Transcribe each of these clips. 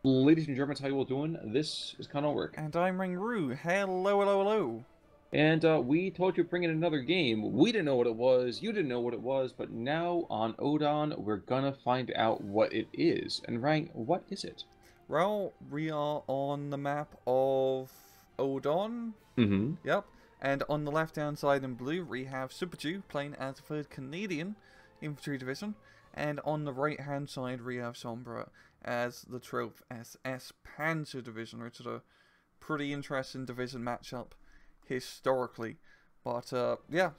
Ladies and Germans, how you all doing? This is Connor Work. And I'm Ringru. Hello, hello, hello. And we told you to bring in another game. We didn't know what it was, you didn't know what it was, but now on Odon, we're gonna find out what it is. And Rang, what is it? Well, we are on the map of Odon. Mm-hmm. Yep. And on the left-hand side in blue, we have Super Jew playing as the 3rd Canadian Infantry Division. And on the right-hand side, we have Sombra as the 12th SS Panzer Division, which is a pretty interesting division matchup historically. But, yeah.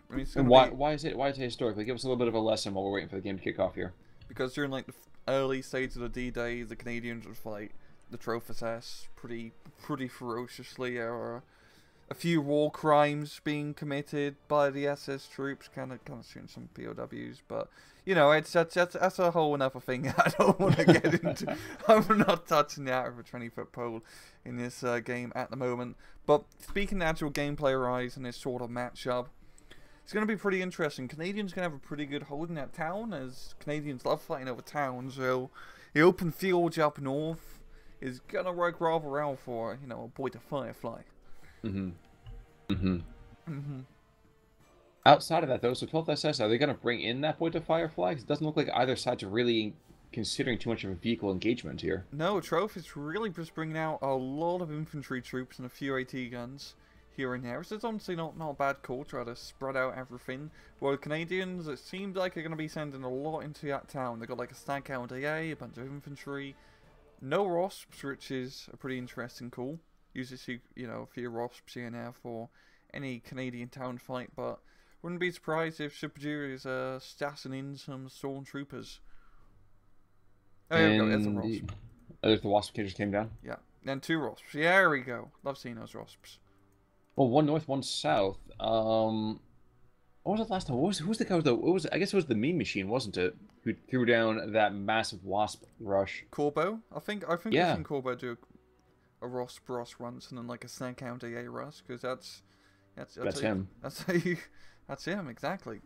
I mean, it's And going to be... why is it historically? Give us a little bit of a lesson while we're waiting for the game to kick off here. Because during like the early stages of the D-Day, the Canadians would fight the Troph SS pretty ferociously. There were a few war crimes being committed by the SS troops, kind of shooting some POWs, but you know, that's a whole another thing I don't want to get into. I'm not touching the out of a 20-foot pole in this game at the moment. But speaking of actual gameplay-wise in this sort of matchup, it's going to be pretty interesting. Canadians going to have a pretty good hold in that town, as Canadians love fighting over towns, so the open fields up north is going to work rather well for, you know, a boy to Firefly. Mm-hmm. Mm-hmm. Mm-hmm. Outside of that, though, so 12th SS, are they going to bring in that point of Firefly? 'Cause it doesn't look like either side's really considering too much of a vehicle engagement here. No, Troph is really just bringing out a lot of infantry troops and a few AT guns here and there. So it's honestly not a bad call, try to spread out everything. While the Canadians, it seems like they're going to be sending a lot into that town. They've got like a stag count AA, a bunch of infantry, no ROSPs, which is a pretty interesting call. Usually see, you know, a few ROSPs here and there for any Canadian town fight, but wouldn't be surprised if Super Jew is stassing in some stormtroopers. Oh, here we go, there's a ROSP. There's the Wasp just came down. Yeah, and 2 ROSPs. Yeah, there we go. Love seeing those ROSPs. Well, one north, one south. What was it last time? Who's the guy with the? What was it? I guess it was the Mean Machine, wasn't it? Who threw down that massive Wasp rush? Corbo? I think Yeah, we've seen Corbo do a ROSP once, and then like a snag counter AA rush, because that's him. That's him exactly.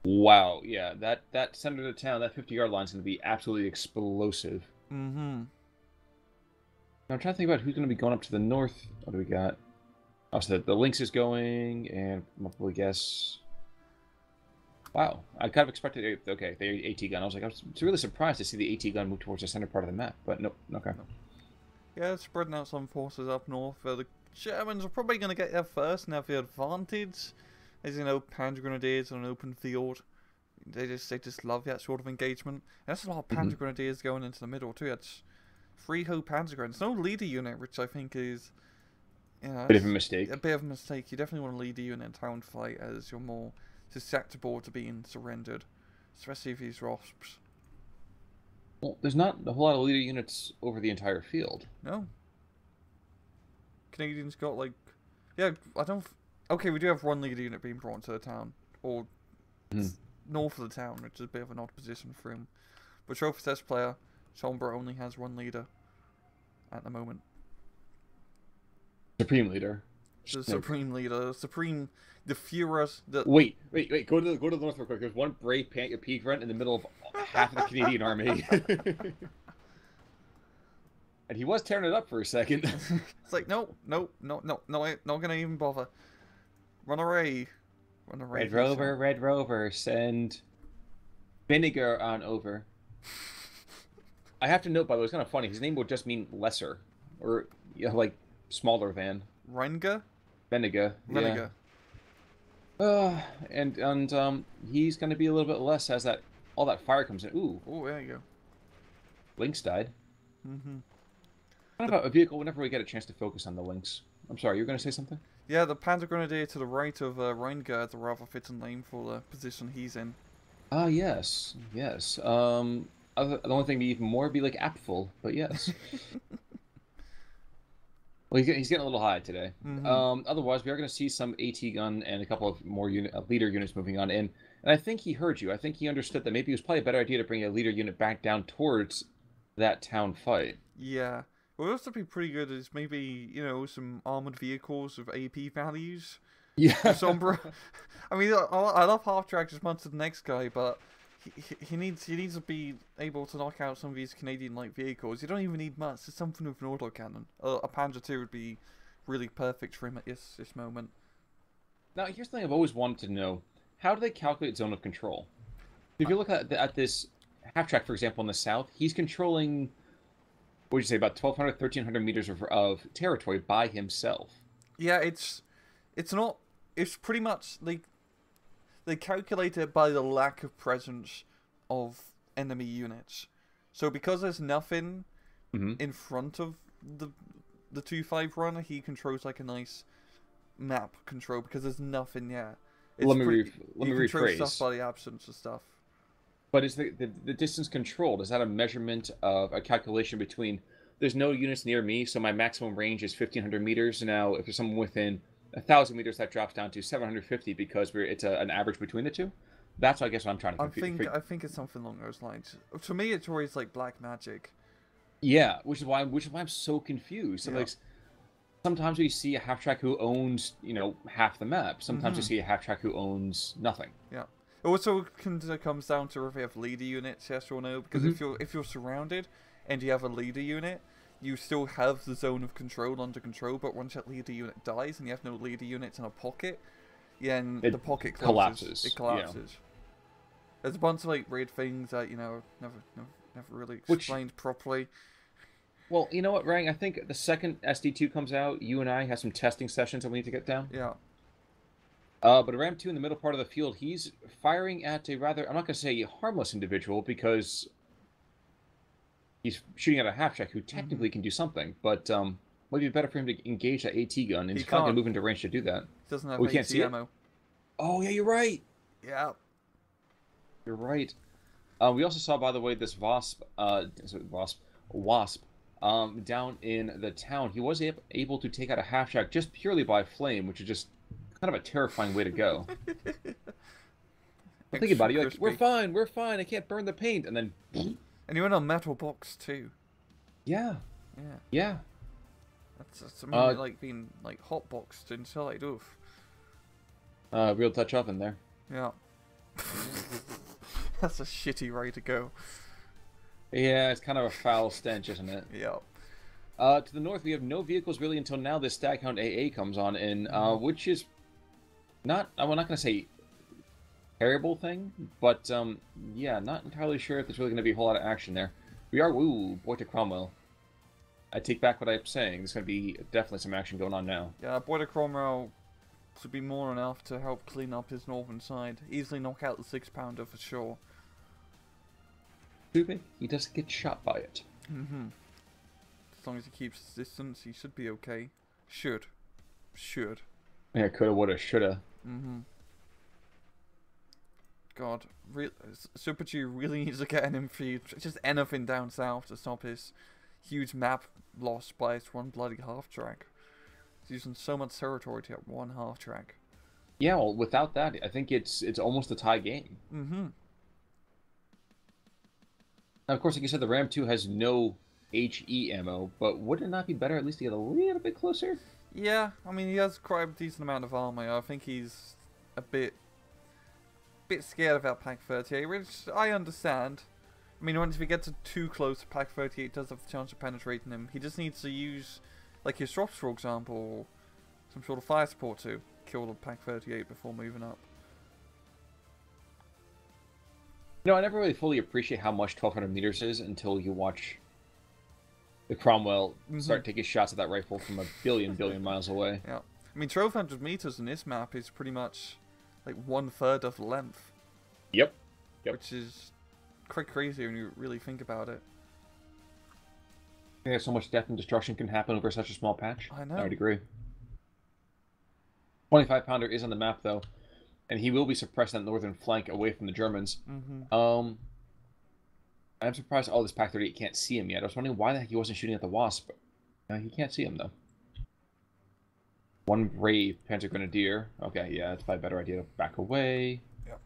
Wow, yeah, that center of the town, that 50-yard line is going to be absolutely explosive. Mm-hmm. Now, I'm trying to think about who's going to be going up to the north. What do we got? Oh, so the Lynx is going, and I'll probably guess. Wow, I kind of expected. Okay, the AT gun. I was really surprised to see the AT gun move towards the center part of the map, but nope. Okay. Yeah, spreading out some forces up north. The Germans are probably going to get there first and have the advantage. As you know, Panzer Grenadiers on an open field. They just love that sort of engagement. And that's a lot of Panzer Grenadiers going into the middle too. That's 3 whole Panzer Grenadiers. No leader unit, which I think is, you know, Bit of a mistake. a bit of a mistake. You definitely want to lead a unit in town fight, as you're more susceptible to being surrendered, especially if these ROSPs. Well, there's not a whole lot of leader units over the entire field. No. Canadians got like, yeah, I don't. Okay, we do have 1 leader unit being brought to the town, or north of the town, which is a bit of an odd position for him. But Trophy Test player, Sombra only has 1 leader at the moment. Supreme leader. The supreme leader, the Führers. Wait. Go to the north real quick. There's one brave peak run in the middle of half of the Canadian army. And he was tearing it up for a second. It's like, no, not gonna even bother. Run away. Red Rover, send vinegar on over. I have to note, by the way, it's kind of funny. His name would just mean lesser, or like smaller than. Renga? Vinegar. Vinegar. Yeah. And he's going to be a little bit less as all that fire comes in. Ooh. Oh, there you go. Lynx died. Mm-hmm. Kind of a vehicle whenever we get a chance to focus on the Lynx. I'm sorry, you were going to say something? Yeah, the Panzer Grenadier to the right of Reingard is a rather fitting name for the position he's in. Ah, yes. Yes. The only thing to be even more would be like Apfel, but yes. Well, he's getting a little high today. Otherwise, we are going to see some AT gun and a couple of more leader units moving on in. And I think he heard you. I think he understood that maybe it was probably a better idea to bring a leader unit back down towards that town fight. Yeah. What would also be pretty good is maybe, you know, some armored vehicles with AP values. Yeah. Sombra. I mean, I love half tracks as much as the next guy, but he needs to be able to knock out some of these Canadian light vehicles. You don't even need much. Just something with an autocannon. A Panzer II would be really perfect for him at this moment. Now, here's the thing I've always wanted to know: how do they calculate zone of control? If you look at this half track, for example, in the south, he's controlling, what would you say, about 1,200, 1,300 meters of territory by himself. Yeah, it's not. It's pretty much they calculate it by the lack of presence of enemy units. So because there's nothing in front of the 2-5 runner, he controls like a nice map control because there's nothing there. Let me rephrase. Stuff by the absence of stuff. But is the distance controlled? Is that a measurement of a calculation between there's no units near me, so my maximum range is 1,500 meters. Now, if there's someone within 1,000 meters, that drops down to 750 because it's an average between the two. That's, I guess, what I'm trying to confuse. I think it's something along those lines. To me, it's always like black magic. Yeah, which is why I'm so confused. Yeah. Like, sometimes we see a half track who owns, half the map. Sometimes we see a half track who owns nothing. Yeah. It also comes down to if you have leader units, yes or no. Because if you're surrounded and you have a leader unit, you still have the zone of control under control. But once that leader unit dies and you have no leader units in a pocket, and the pocket collapses. It collapses. Yeah. There's a bunch of like weird things that never really explained properly. Well, you know what, Rang? I think the second SD2 comes out, you and I have some testing sessions that we need to get down. Yeah. But Ram 2 in the middle part of the field, he's firing at a rather, I'm not going to say harmless individual because he's shooting at a half-track who technically can do something, but might be better for him to engage that AT gun, and he's not going to move into range to do that. He doesn't have AT ammo. Oh, yeah, you're right. Yeah. You're right. We also saw, by the way, this Wasp, down in the town. He was able to take out a half-track just purely by flame, which is just kind of a terrifying way to go. Think about it. You're like, we're fine. I can't burn the paint, and then. And you're in a metal box too. Yeah. Yeah. Yeah. That's like being like hot boxed inside. Oof. Real touch up in there. Yeah. That's a shitty way to go. Yeah, it's kind of a foul stench, isn't it? Yeah. To the north, we have no vehicles really until now this Staghound AA comes on, and which is not, I'm not going to say terrible thing, but yeah, not entirely sure if there's really going to be a whole lot of action there. We are, boy to Cromwell. I take back what I'm saying. There's going to be definitely some action going on now. Yeah, boy to Cromwell should be more than enough to help clean up his northern side. Easily knock out the 6-pounder for sure. Too big. He doesn't get shot by it. As long as he keeps his distance, he should be okay. Should. Yeah, coulda, woulda, shoulda. God, Super G really needs to get an infantry, just anything down south to stop his huge map loss by his one bloody half-track. He's using so much territory to get one half-track. Yeah, well, without that, I think it's almost a tie game. Now, of course, like you said, the Ram 2 has no HE ammo, but would it not be better at least to get a little bit closer? Yeah, I mean, he has quite a decent amount of armor. I think he's a bit scared of that Pak 38, which I understand. I mean, once we get too close, Pak 38 does have a chance of penetrating him. He just needs to use, like his drops, for example, or some sort of fire support to kill the Pak 38 before moving up. I never really fully appreciate how much 1,200 meters is until you watch the Cromwell start taking shots at that rifle from a billion miles away. Yeah. I mean, 1,200 meters in this map is pretty much like 1/3 of the length. Yep. Which is quite crazy when you really think about it. I think so much death and destruction can happen over such a small patch. I know. I would agree. 25-pounder is on the map, though. And he will be suppressed on the northern flank away from the Germans. I'm surprised this Pak 38 can't see him yet. I was wondering why the heck he wasn't shooting at the Wasp. He can't see him, though. One brave Panzer Grenadier. Okay, yeah, it's probably a better idea to back away. Yep.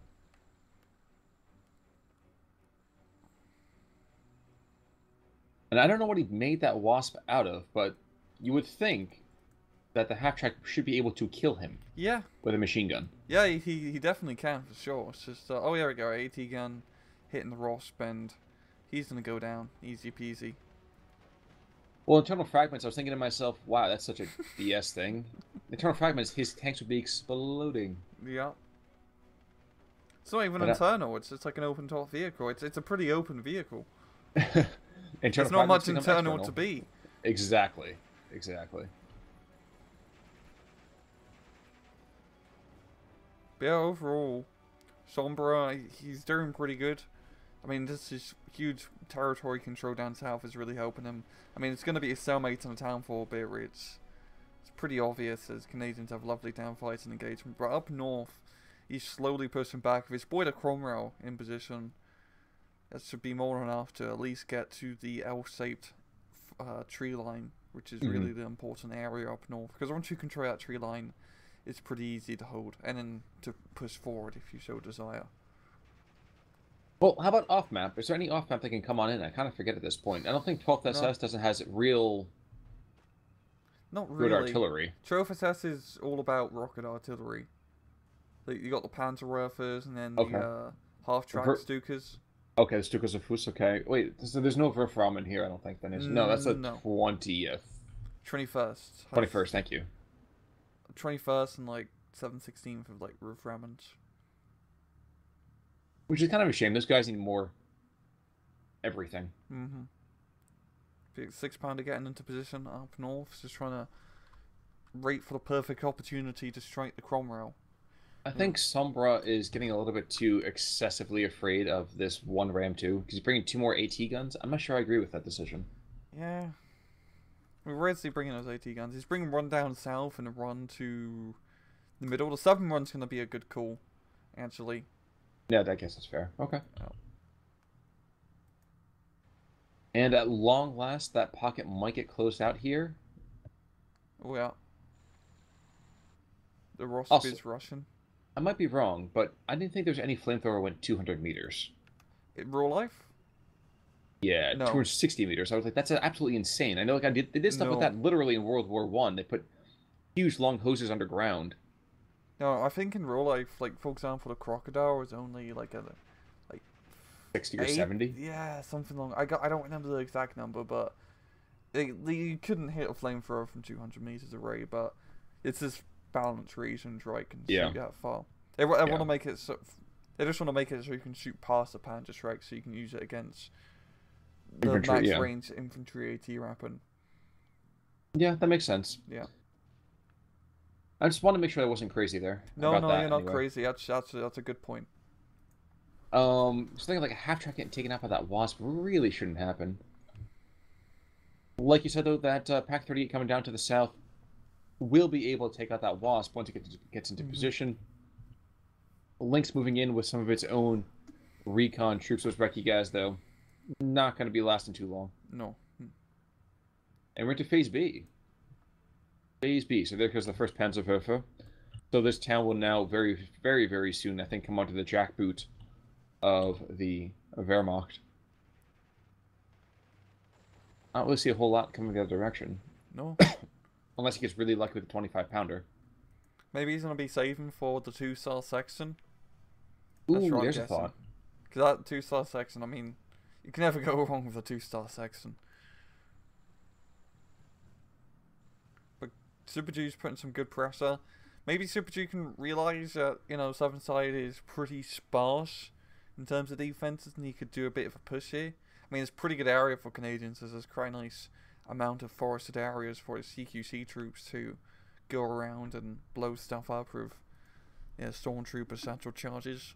And I don't know what he made that Wasp out of, but you would think that the half-track should be able to kill him. Yeah. With a machine gun. Yeah, he definitely can, for sure. It's just, oh, here we go, AT gun. hitting the Rasp, and he's gonna go down easy peasy. Well, internal fragments, I was thinking to myself, wow, that's such a BS thing. Internal fragments, his tanks would be exploding. Yeah. It's not even But, internal. It's like an open top vehicle. It's a pretty open vehicle. There's not much internal to be. Exactly. Exactly. But yeah, overall, Sombra, he's doing pretty good. I mean, this is huge territory control down south is really helping him. I mean, it's going to be a cellmate in a town for a bit, it's pretty obvious as Canadians have lovely down fights and engagement. But up north, he's slowly pushing back with his boy the Cromwell in position. That should be more than enough to at least get to the L-shaped tree line, which is really the important area up north. Because once you control that tree line, it's pretty easy to hold, and then to push forward if you so desire. Well, how about off-map? Is there any off-map that can come on in? I kind of forget at this point. I don't think 12th SS doesn't has real Not really. good artillery. 12th SS is all about rocket artillery. Like, you got the Panzerwerfers and then the half-track Stukers. Okay, the Stukers of Fuss, okay. Wait, so there's no Verframen here, I don't think, then is. No, that's the 20th. 21st. 21st, thank you. 21st and, like, 7/16th of, like, Verframens. Which is kind of a shame. Those guys need more everything. Mm-hmm. 6-pounder getting into position up north, just trying to wait for the perfect opportunity to strike the Cromwell. I think Sombra is getting a little bit too excessively afraid of this one Ram 2, because he's bringing 2 more AT guns. I'm not sure I agree with that decision. Yeah. I mean, where's he bringing those AT guns? He's bringing one down south and a run to the middle. The 7 run's going to be a good call, actually. Yeah, I guess that's fair. Okay. Oh. And at long last, that pocket might get closed out here. Oh, yeah. The Rasp is Russian. I might be wrong, but I didn't think there was any flamethrower went 200 meters. In real life? Yeah, no. 260 meters. I was like, that's absolutely insane. I know, like, they did stuff with that literally in World War I. They put huge long hoses underground. No, I think in real life, like, for example, the Crocodile was only like a 60 or 70. Yeah, something long. I don't remember the exact number, but you couldn't hit a flamethrower from 200 meters away. But it's this balanced regions, right? Can shoot that far. They want to make it so. They just want to make it so you can shoot past the Panther Strike, so you can use it against the max range infantry AT weapon. Yeah, that makes sense. Yeah. I just want to make sure I wasn't crazy there. No, you're not crazy. That's a good point. Something like a half-track getting taken out by that Wasp really shouldn't happen. Like you said, though, that Pack 38 coming down to the south will be able to take out that Wasp once it gets into position. Lynx moving in with some of its own recon troops with Reki guys, though, not going to be lasting too long. No. And we're into Phase B. Phase B. So there goes the first Panzerwerfer. So this town will now very, very, very soon, I think, come onto the jackboot of the Wehrmacht. I don't really see a whole lot coming the other direction. No. Unless he gets really lucky with a 25-pounder. Maybe he's going to be saving for the 2-star section. Ooh, there's a thought. Because that 2-star section, I mean, you can never go wrong with a 2-star section. But Super G's putting some good pressure. Maybe Super G can realise that, you know, Southern Side is pretty sparse in terms of defences, and he could do a bit of a push here. I mean, it's a pretty good area for Canadians, as there's quite a nice amount of forested areas for the CQC troops to go around and blow stuff up with stormtrooper satchel charges.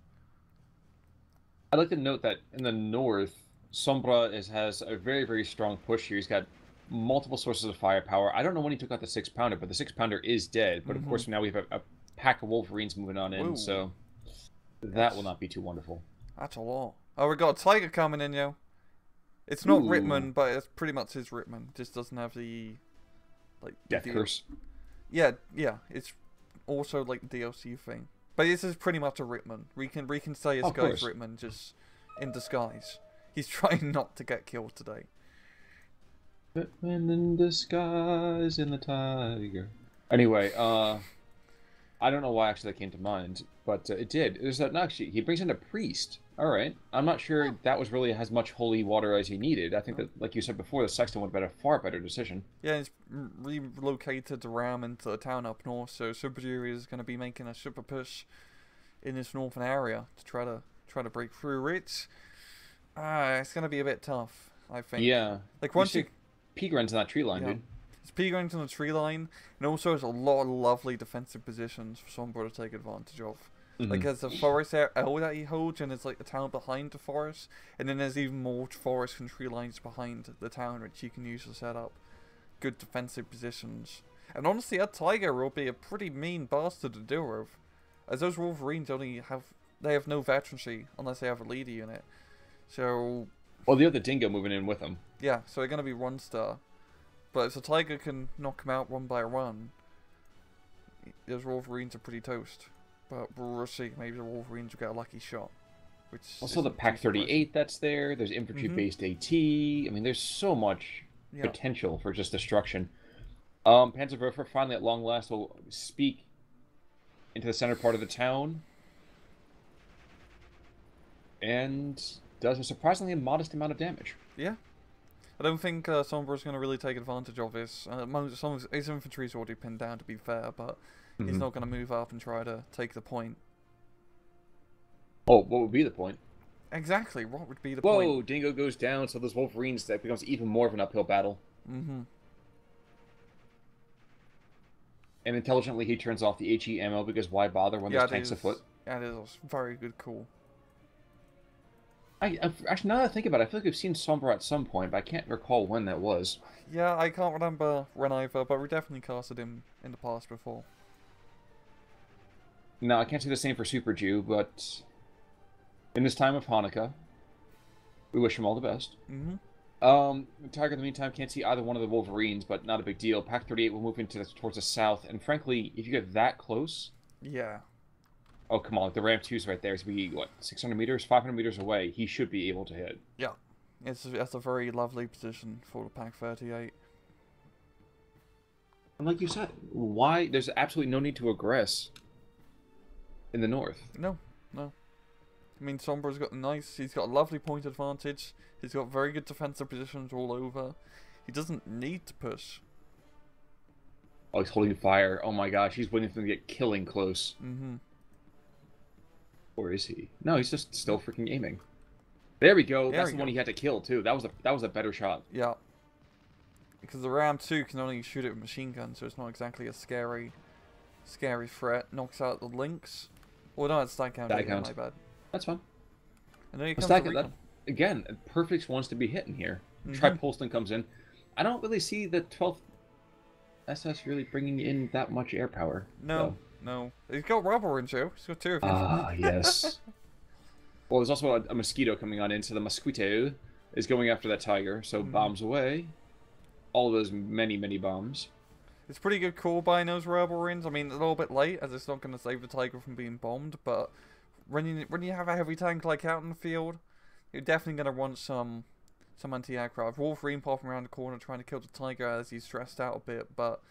I'd like to note that in the north, Sombra has a very, very strong push here. He's got multiple sources of firepower. I don't know when he took out the 6-pounder, but the 6-pounder is dead. But of course, now we have a pack of Wolverines moving on in, so that will not be too wonderful. That's a lot. Oh, we got a Tiger coming in, yo. It's not Rittman, but it's pretty much his Rittman. Just doesn't have the Death Curse. Yeah. It's also like the DLC thing, but this is pretty much a Rittman. We can say this guy's Rittman just in disguise. He's trying not to get killed today. Rittman in disguise in the tiger. Anyway, I don't know why actually that came to mind, but it did. There's no, actually, he brings in a priest. All right. I'm not sure Oh. that was really as much holy water as he needed. I think Oh. that, like you said before, the sexton would have been a far better decision. Yeah, he's relocated the ram into the town up north, so Subaru is going to be making a super push in this northern area to try to break through it. It's going to be a bit tough, I think. Yeah. Like You once see you, Pigrens in that tree line, yeah, dude. it's P going to the tree line, and also there's a lot of lovely defensive positions for Sombra to take advantage of. Like Hmm. there's a forest L that he holds, and there's like the town behind the forest, and then there's even more forest and tree lines behind the town which you can use to set up good defensive positions. And honestly, that tiger will be a pretty mean bastard to deal with, as those wolverines they have no veterancy unless they have a leader unit. So Well, the other dingo moving in with him. yeah, so they're gonna be 1-star. But if the tiger can knock him out one by one, those wolverines are pretty toast. But we'll see. Maybe the wolverines will get a lucky shot. Which Also, the isn't too Pack surprising. 38 that's there. There's infantry-based AT. I mean, there's so much Yeah. potential for just destruction. Panzerwerfer finally, at long last, will speak into the center part of the town. And does a surprisingly modest amount of damage. Yeah. I don't think Sombra's going to really take advantage of this. Some of his infantry's already pinned down, to be fair, but he's Mhm. not going to move up and try to take the point. Oh, what would be the point? Exactly, what would be the Whoa, point? Dingo goes down, so those Wolverines, that becomes even more of an uphill battle. Mm-hmm. And intelligently, he turns off the HE ammo because why bother when Yeah, there's tanks afoot? Yeah, it is a very good call. Actually, now that I think about it, I feel like we've seen Sombra at some point, but I can't recall when that was. Yeah, I can't remember when either, but we definitely casted him in the past before. No, I can't say the same for Super Jew, but in this time of Hanukkah, we wish him all the best. Mm-hmm. Tiger, in the meantime, can't see either one of the Wolverines, but not a big deal. Pack 38 will move towards the south, and frankly, if you get that close... Yeah. Oh, come on, like the Ram 2's right there. It's be what, 600 meters, 500 meters away. He should be able to hit. Yeah. That's a very lovely position for the Pack 38. And like you said, why? There's absolutely no need to aggress in the north. No, no. I mean, Sombra's got he's got a lovely point advantage. He's got very good defensive positions all over. He doesn't need to push. Oh, he's holding fire. Oh my gosh, he's waiting for them to get killing close. Mm-hmm. Or is he? No, he's just still freaking aiming. There we go. There That's we the one go. he had to kill too. That was a better shot. Yeah. Because the Ram 2 can only shoot it with machine guns, so it's not exactly a scary threat. Knocks out the links. Well, no, it's stack count. Stack Again, count. my bad. That's fine. And then he Well, comes stack to it. That, recon. again, perfect ones to be hitting here. Mhm. Tripolston comes in. I don't really see the 12th SS really bringing in that much air power. No, no. He's got rubber in Joe. He's got two of them. Ah, yes. Well, there's also a mosquito coming on in, so the mosquito is going after that tiger, so bombs away. All those many, many bombs. It's pretty good call by those rebel rings. I mean, a little bit late, as it's not going to save the tiger from being bombed, but when you have a heavy tank like out in the field, you're definitely going to want some anti-aircraft. Wolverine popping around the corner trying to kill the tiger as he's stressed out a bit, but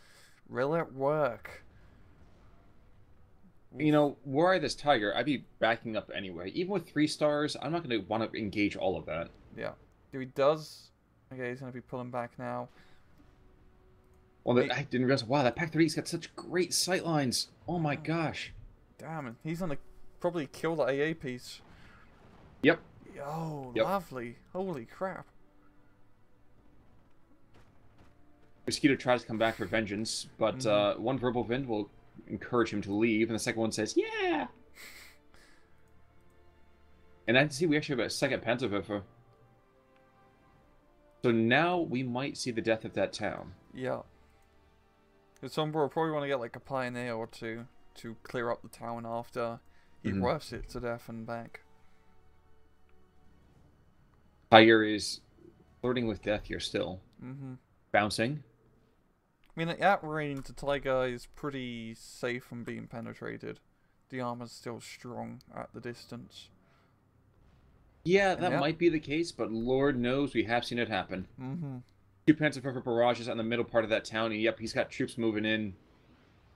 will it work? You know, were I this tiger, I'd be backing up anyway. Even with 3 stars, I'm not going to want to engage all of that. Yeah. If he does, okay, he's going to be pulling back now. Well, I didn't realize, wow, that Pack 3's got such great sight lines. Oh my gosh. Damn it, he's going to probably kill the AA piece. Yep. Yo, Yep. lovely. Holy crap. Mosquito tries to come back for vengeance, but one verbal wind will encourage him to leave, and the second one says, yeah! And I can see we actually have a second Panzerwerfer. So now we might see the death of that town. Yeah. Because Sombra will probably want to get like a pioneer or two to clear up the town after he roughs it to death and back. Tiger is flirting with death here still. Mm-hmm. Bouncing. I mean, at range, the tiger is pretty safe from being penetrated. The armor's still strong at the distance. Yeah, that yeah. might be the case, but Lord knows we have seen it happen. Mm-hmm. 2 Panzerwerfer barrages on the middle part of that town, and yep, he's got troops moving in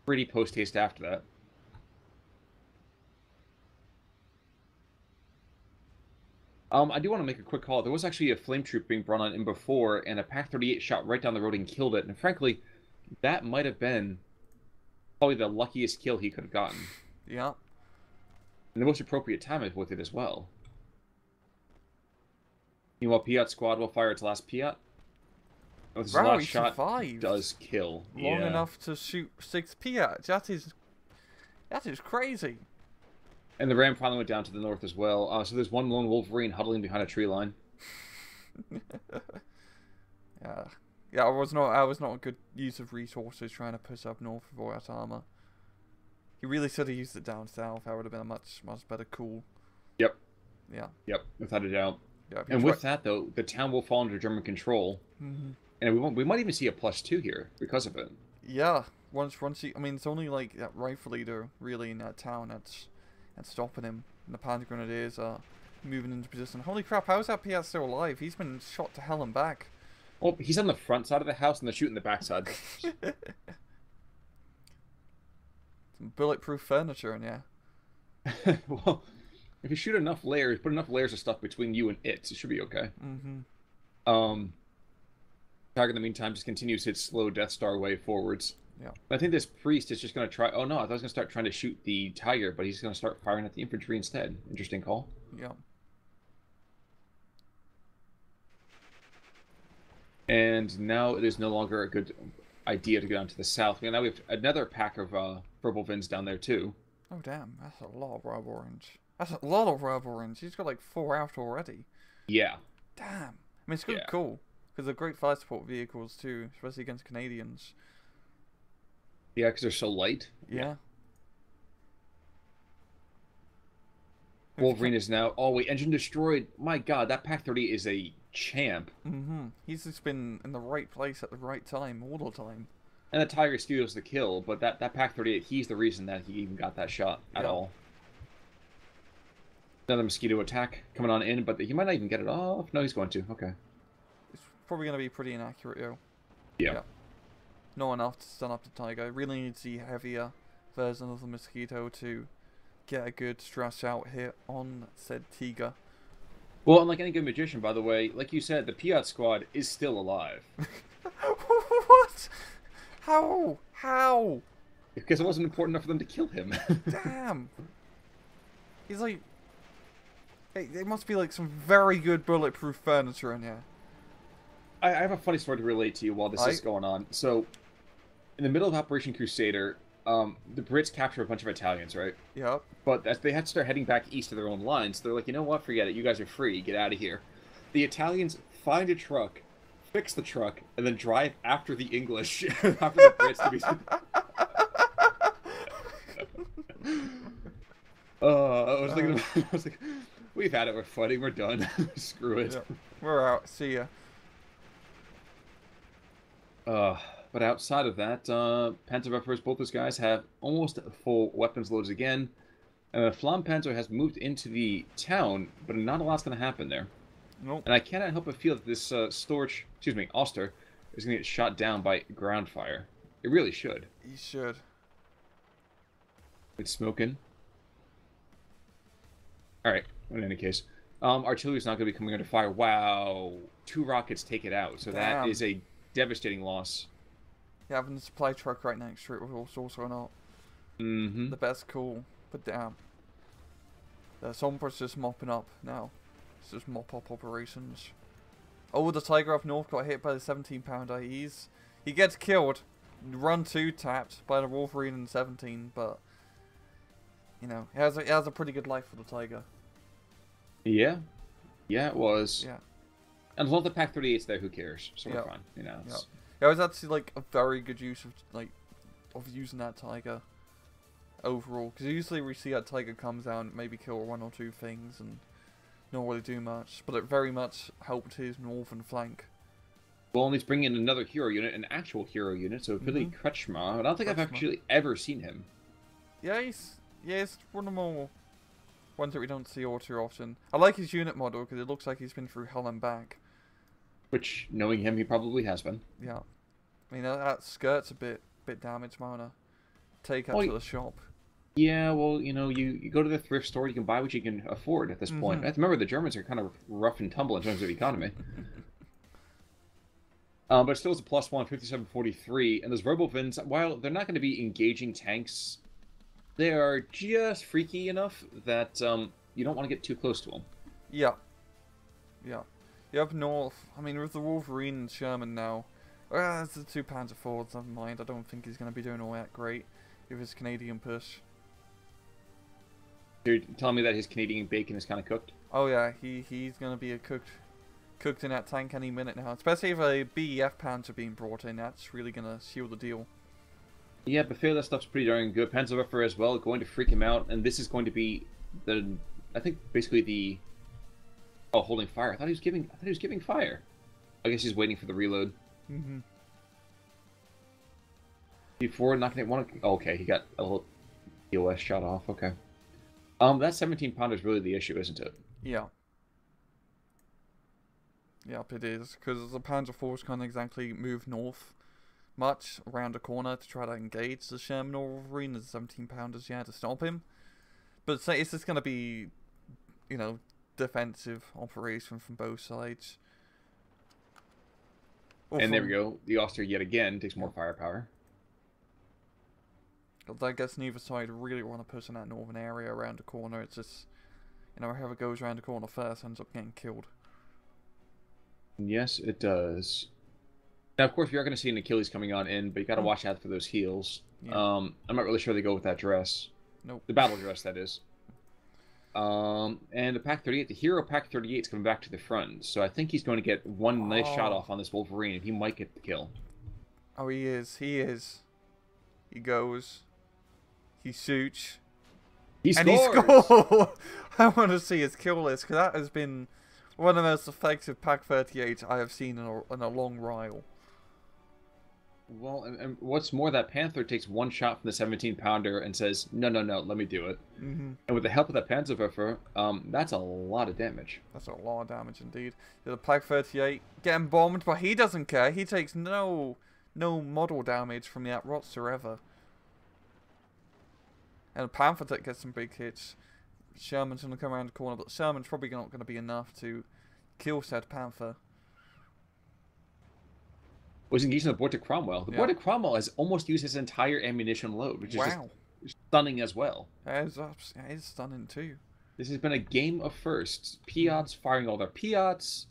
pretty post-haste after that. I do want to make a quick call. There was actually a flame troop being brought on in before, and a Pack 38 shot right down the road and killed it. And frankly, that might have been probably the luckiest kill he could have gotten. Yeah. And the most appropriate time with it as well. Meanwhile, Piat squad will fire its last Piat. Oh, this Wow, last he shot survived does kill. long Yeah. enough to shoot 6 Piats. That is crazy. And the ram finally went down to the north as well. So there's one lone Wolverine huddling behind a tree line. Yeah. Yeah, I was not a good use of resources trying to push up north with all that armor. He really should have used it down south. That would have been a much better call. Yep. Yeah. Yep, without a doubt. Yeah. And with that, though, the town will fall under German control. Mm-hmm. And we might even see a +2 here because of it. Yeah. Once he, I mean, it's only like that rifle leader really in that town that's stopping him. And the Panzer Grenadiers are moving into position. Holy crap! How is that Piat still alive? He's been shot to hell and back. Well, he's on the front side of the house and they're shooting the back side. Some bulletproof furniture in here. Well, if you shoot enough layers, put enough layers of stuff between you and it should be okay. Mm-hmm. Target in the meantime just continues its slow Death Star way forwards. Yeah. I think this priest is just going to try... Oh no, I thought he was going to start trying to shoot the tiger, but he's going to start firing at the infantry instead. Interesting call. Yeah. And now it is no longer a good idea to go down to the south. Now we have another pack of purple Vins down there too. Oh damn, that's a lot of Red Orange. That's a lot of Red Orange. He's got like 4 out already. Yeah. Damn. I mean, it's good, Yeah. cool. Because they're great fire support vehicles too, especially against Canadians. Yeah, because they're so light. Yeah. Wolverine is now... Oh wait, engine destroyed. My god, that Pack 30 is a champ. Mm-hmm. He's just been in the right place at the right time all the time. And the tiger steals the kill, but that Pack 38, he's the reason that he even got that shot at all. Another mosquito attack coming on in, but he might not even get it off. No, he's going to. Okay. It's probably going to be pretty inaccurate, though. Yeah. Not enough to stun up the tiger. Really need to see heavier version of the mosquito to get a good stress out hit on said tiger. Well, unlike any good magician, by the way, like you said, the Piat squad is still alive. What? How? How? Because it wasn't important enough for them to kill him. Damn. He's like... Hey, there must be like some very good bulletproof furniture in here. I have a funny story to relate to you while this is going on. So, in the middle of Operation Crusader, the Brits capture a bunch of Italians, right? Yep. But as they had to start heading back east to their own lines, they're like, you know what? Forget it. You guys are free. Get out of here. The Italians find a truck, fix the truck, and then drive after the English, after the Brits to be... I was thinking, I was like, we've had it. We're fighting. We're done. Screw it. Yep. We're out. See ya. But outside of that, Panzerwerfers, both those guys have almost full weapons loads again. Flampanzer has moved into the town, but not a lot's going to happen there. Nope. And I cannot help but feel that this Oster, is going to get shot down by ground fire. It really should. He should. It's smoking. Alright, in any case. Artillery's not going to be coming under fire. Wow. 2 rockets take it out. So that is a devastating loss. Yeah, having the supply truck right next to it was also not the best call. But damn. The Sombra's just mopping up now. It's just mop-up operations. Oh, the Tiger up north got hit by the 17-pounder. He gets killed. Run 2 tapped by the Wolverine in 17, but... You know, it has a pretty good life for the Tiger. Yeah. Yeah, it was. Yeah. And as long as the Pack 38's there, who cares? So we're fine. You know, Yeah, it was actually like a very good use of using that Tiger overall. Because usually we see that Tiger comes down, maybe kill 1 or 2 things, and not really do much. But it very much helped his northern flank. Well, and he's bringing in another hero unit, an actual hero unit. So Billy Kretschmer. I don't think I've actually ever seen him. Yeah, he's one of the more ones that we don't see all too often. I like his unit model because it looks like he's been through hell and back. Which, knowing him, he probably has been. Yeah. I mean, that skirt's a bit damaged, Mona. Take that to the shop. Yeah, well, you go to the thrift store, you can buy what you can afford at this point. Mm-hmm. I have to remember the Germans are kind of rough and tumble in terms of economy. But it still is a +1, 57-43, and those Robovins, while they're not going to be engaging tanks, they are just freaky enough that you don't want to get too close to them. Yeah. Yeah. Yeah, up north, I mean, with the Wolverine and Sherman now, it's the 2 Panzer IVs, never mind, I don't think he's going to be doing all that great with his Canadian push. You're telling me that his Canadian bacon is kind of cooked? Oh yeah, he's going to be cooked in that tank any minute now, especially if a BEF Panzer being brought in, that's really going to seal the deal. Yeah, but that stuff's pretty darn good. Panzerwerfer as well, going to freak him out, and this is going to be I think basically the... Oh, holding fire. I thought he was giving fire. I guess he's waiting for the reload. Mm-hmm. Before not gonna want to... Oh, okay, he got a little EOS shot off. Okay. That 17-pounder is really the issue, isn't it? Yeah. Yep, it is, because the Panzer IVs can't exactly move north much around the corner to try to engage the Sherman or Wolverine, the 17-pounders, yeah, to stop him. But it's just going to be, defensive operation from both sides. And there we go. The Auster yet again takes more firepower. I guess neither side really want to push in that northern area around the corner. It's just, whoever goes around the corner first ends up getting killed. Yes, it does. Now, of course, we are going to see an Achilles coming on in, but you got to watch out for those heels. Yeah. I'm not really sure they go with that dress. Nope. The battle dress, that is. And the Pak-38, the hero Pak-38 is coming back to the front, so I think he's going to get one nice shot off on this Wolverine, and he might get the kill. Oh, he is. He is. He goes. He shoots. He and scores! he scores! I want to see his kill list, because that has been one of the most effective Pak-38 I have seen in a long while. Well, and what's more, that Panther takes one shot from the 17-pounder and says, no, let me do it. Mm-hmm. And with the help of that Panzerwerfer, that's a lot of damage. That's a lot of damage indeed. The Pak-38 getting bombed, but he doesn't care. He takes no model damage from that whatsoever. And the Panther gets some big hits. Sherman's going to come around the corner, but Sherman's probably not going to be enough to kill said Panther. Was engaged in the Boy to Cromwell. The Boy to Cromwell has almost used his entire ammunition load, which is just stunning as well. It is stunning too. This has been a game of firsts. Piats firing all their Piats.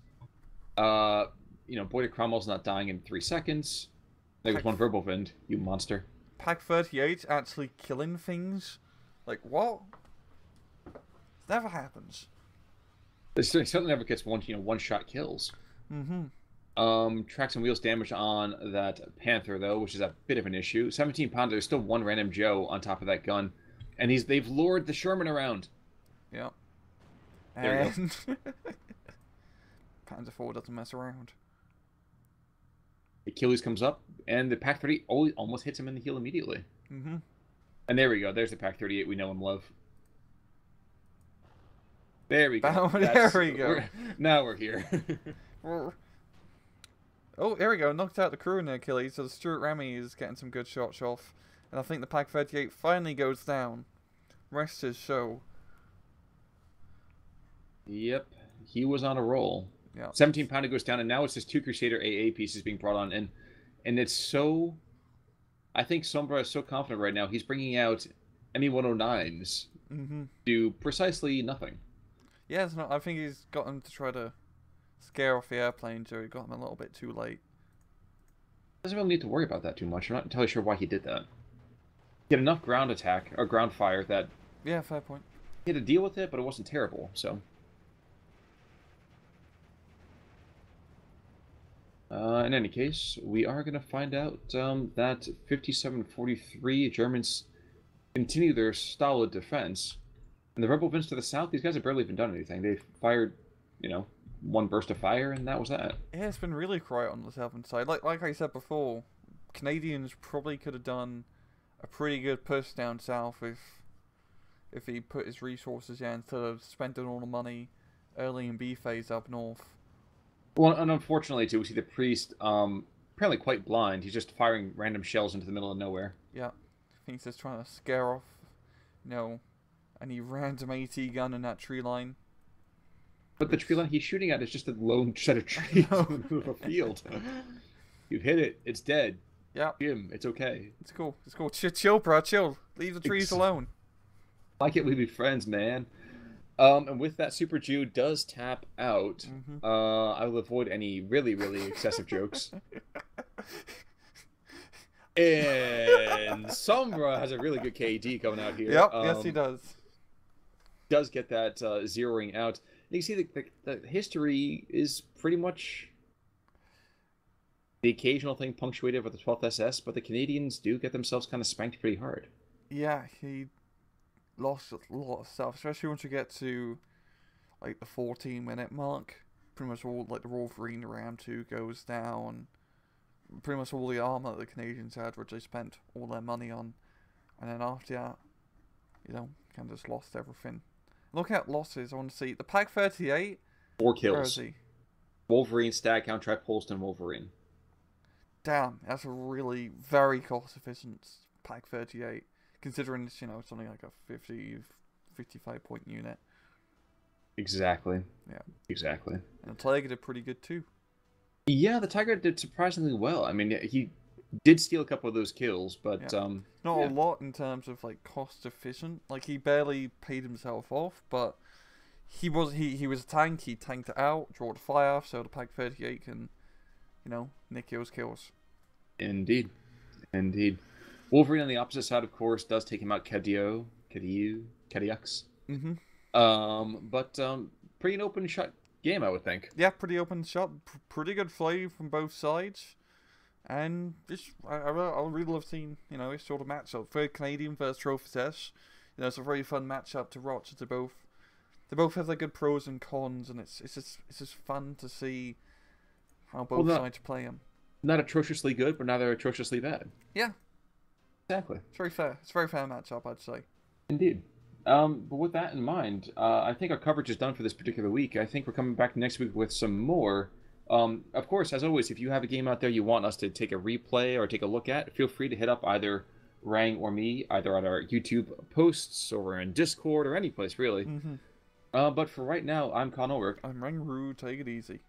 Boy to Cromwell's not dying in 3 seconds. There was one verbal wind, you monster. Pak-38 actually killing things? Like, what? It never happens. This certainly never gets one-shot kills. Mm-hmm. Tracks and wheels damage on that Panther, though, which is a bit of an issue. 17-pounder, there's still one random Joe on top of that gun. And they've lured the Sherman around. Yep. There and Panzer IV doesn't mess around. Achilles comes up, and the Pak-38 almost hits him in the heel immediately. Mm-hmm. And there we go. There's the Pak-38 we know and love. There we go. There we go. Now we're here. Oh, there we go. Knocked out the crew in the Achilles, so the Stuart Remy is getting some good shots off. And I think the Pak-38 finally goes down. Rest his show. Yep. He was on a roll. Yeah. 17-pounder goes down, and now it's this 2 Crusader AA pieces being brought on in. And it's so... I think Sombra is so confident right now. He's bringing out ME-109s do precisely nothing. Yeah, it's not. I think he's got him to try to scare off the airplane, so he got him a little bit too late. Doesn't really need to worry about that too much. I'm not entirely sure why he did that. He had enough ground attack, or ground fire, that... Yeah, fair point. He had to deal with it, but it wasn't terrible, so... in any case, we are going to find out that 57-43 Germans continue their stolid defense. And the Rebel Vins to the south, these guys have barely even done anything. They fired, one burst of fire, and that was that. Yeah, it's been really quiet on the southern side. Like I said before, Canadians probably could have done a pretty good push down south if he put his resources in instead of spending all the money early in B phase up north. Well, and unfortunately, too, we see the priest apparently quite blind. He's just firing random shells into the middle of nowhere. Yeah, I think he's just trying to scare off you know, any random AT gun in that tree line. But the tree line he's shooting at is just a lone set of trees in the middle of a field. You hit it, it's dead. Yeah. Jim, it's okay. It's cool. It's cool. Chill, bro. Chill. Leave the trees alone. Why can't we be friends, man? And with that, Super Jew does tap out. I will avoid any really, really excessive jokes. And Sombra has a really good KD coming out here. Yep, yes he does. Does get that zeroing out. You can see the history is pretty much the occasional thing punctuated with the 12th SS, but the Canadians do get themselves kind of spanked pretty hard. Yeah, he lost a lot of stuff, especially once you get to like the 14-minute mark. Pretty much all like the Wolverine Ram 2 goes down. Pretty much all the armor that the Canadians had, which they spent all their money on, and then after that, you know, kind of just lost everything. Look at losses. I want to see the Pack 38. 4 kills. Where is he? Wolverine, Stag, Count, Track, Polston, Wolverine. Damn, that's a really very cost efficient Pack 38, considering it's, you know, something like a 55 point unit. Exactly. Yeah. Exactly. And the Tiger did pretty good too. Yeah, the Tiger did surprisingly well. I mean, he did steal a couple of those kills, but not a lot in terms of like cost efficient. Like he barely paid himself off, but he was a tank. He tanked it out, draw the fire, so the Pack 38 can, you know, nick those kills. Indeed, indeed. Wolverine on the opposite side, of course, does take him out. Kediux. But pretty an open shot game, I would think. Yeah, pretty open shot. Pretty good play from both sides. And just, I really love seeing, you know, this sort of matchup. Third Canadian versus Trophy S. You know, it's a very fun matchup to watch. They both have their good pros and cons, and it's just fun to see how both sides play them. Not atrociously good, but neither atrociously bad. Yeah. Exactly. It's very fair. It's a very fair matchup, I'd say. Indeed. But with that in mind, I think our coverage is done for this particular week. I think we're coming back next week with some more. Of course, as always, if you have a game out there you want us to take a replay or take a look at, feel free to hit up either Rang or me, either on our YouTube posts or in Discord or any place, really. But for right now, I'm Con Ulrich. I'm Rang Ru. Take it easy.